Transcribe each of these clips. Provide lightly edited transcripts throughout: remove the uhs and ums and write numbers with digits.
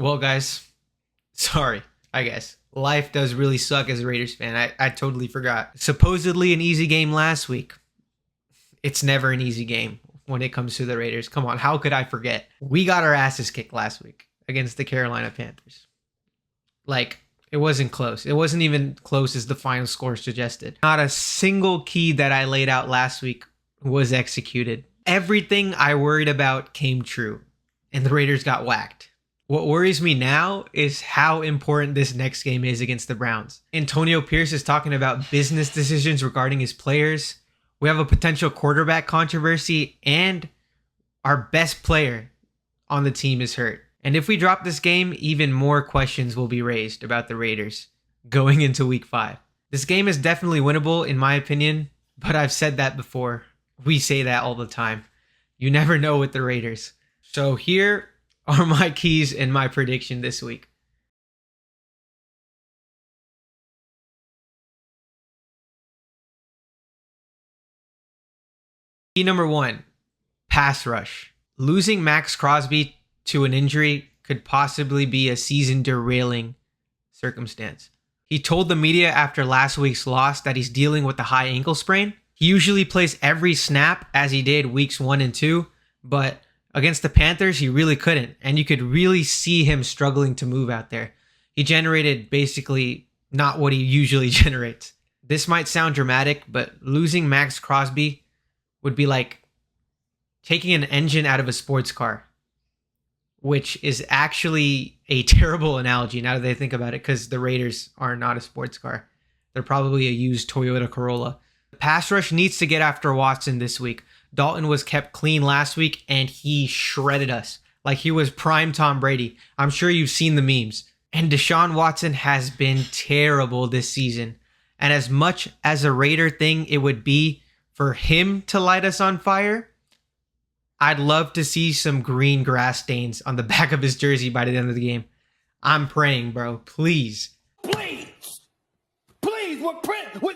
Well, guys, sorry, I guess. Life does really suck as a Raiders fan. I totally forgot. Supposedly an easy game last week. It's never an easy game when it comes to the Raiders. Come on, how could I forget? We got our asses kicked last week against the Carolina Panthers. Like, it wasn't close. It wasn't even close as the final score suggested. Not a single key that I laid out last week was executed. Everything I worried about came true, and the Raiders got whacked. What worries me now is how important this next game is against the Browns. Antonio Pierce is talking about business decisions regarding his players. We have a potential quarterback controversy, and our best player on the team is hurt. And if we drop this game, even more questions will be raised about the Raiders going into week 5. This game is definitely winnable in my opinion, but I've said that before. We say that all the time. You never know with the Raiders. So here are my keys and my prediction this week. Key number 1, pass rush. Losing Max Crosby to an injury could possibly be a season derailing circumstance. He told the media after last week's loss that he's dealing with a high ankle sprain. He usually plays every snap as he did weeks 1 and 2, but against the Panthers, he really couldn't, and you could really see him struggling to move out there. He generated basically not what he usually generates. This might sound dramatic, but losing Max Crosby would be like taking an engine out of a sports car, which is actually a terrible analogy now that I think about it, because the Raiders are not a sports car. They're probably a used Toyota Corolla. The pass rush needs to get after Watson this week. Dalton was kept clean last week, and he shredded us like he was prime Tom Brady. I'm sure you've seen the memes. And Deshaun Watson has been terrible this season. And as much as a Raider thing it would be for him to light us on fire, I'd love to see some green grass stains on the back of his jersey by the end of the game. I'm praying, bro. Please. Please,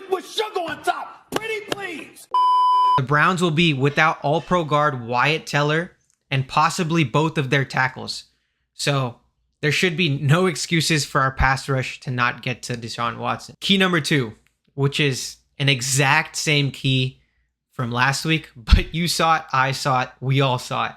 with sugar on top. Pretty please. The Browns will be without all-pro guard Wyatt Teller and possibly both of their tackles. So there should be no excuses for our pass rush to not get to Deshaun Watson. Key number 2, which is an exact same key from last week, but you saw it, I saw it, we all saw it.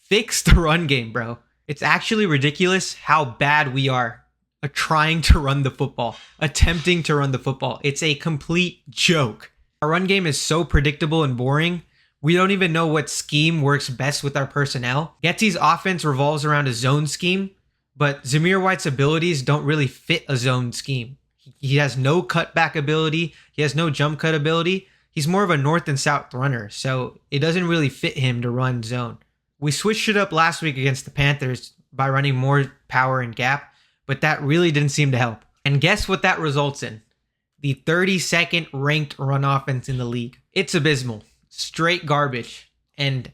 Fix the run game, bro. It's actually ridiculous how bad we are at trying to run the football, attempting to run the football. It's a complete joke. Our run game is so predictable and boring. We don't even know what scheme works best with our personnel. Getsy's offense revolves around a zone scheme, but Zamir White's abilities don't really fit a zone scheme. He has no cutback ability. He has no jump cut ability. He's more of a north and south runner, so it doesn't really fit him to run zone. We switched it up last week against the Panthers by running more power and gap, but that really didn't seem to help. And guess what that results in? The 32nd ranked run offense in the league. It's abysmal. Straight garbage. And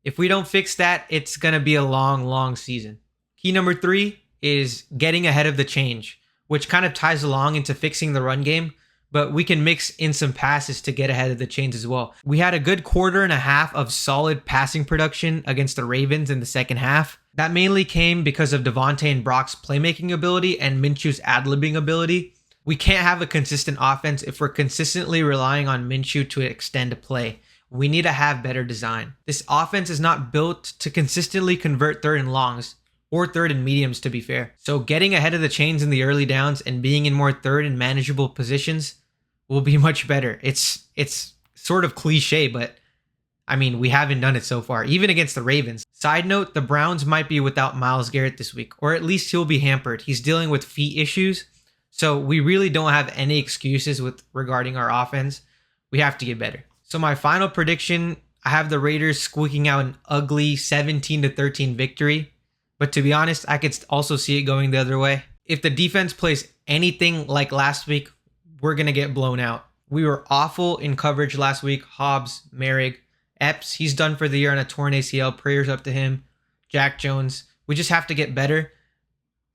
if we don't fix that, it's going to be a long, long season. Key number 3 is getting ahead of the change, which kind of ties along into fixing the run game, but we can mix in some passes to get ahead of the chains as well. We had a good quarter and a half of solid passing production against the Ravens in the second half. That mainly came because of Devontae and Brock's playmaking ability and Minshew's ad-libbing ability. We can't have a consistent offense if we're consistently relying on Minshew to extend a play. We need to have better design. This offense is not built to consistently convert third and longs, or third and mediums to be fair. So getting ahead of the chains in the early downs and being in more third and manageable positions will be much better. It's sort of cliche, but I mean, we haven't done it so far, even against the Ravens. Side note, the Browns might be without Myles Garrett this week, or at least he'll be hampered. He's dealing with feet issues. So we really don't have any excuses regarding our offense. We have to get better. So my final prediction, I have the Raiders squeaking out an ugly 17-13 victory. But to be honest, I could also see it going the other way. If the defense plays anything like last week, we're going to get blown out. We were awful in coverage last week. Hobbs, Merrick, Epps, he's done for the year on a torn ACL. Prayers up to him. Jack Jones. We just have to get better.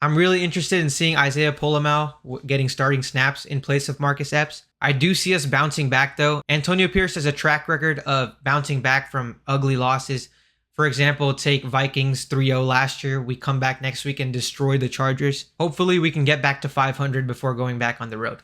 I'm really interested in seeing Isaiah Polamau getting starting snaps in place of Marcus Epps. I do see us bouncing back though. Antonio Pierce has a track record of bouncing back from ugly losses For example, take Vikings 3-0 last year. We come back next week and destroy the Chargers. Hopefully we can get back to 500 before going back on the road.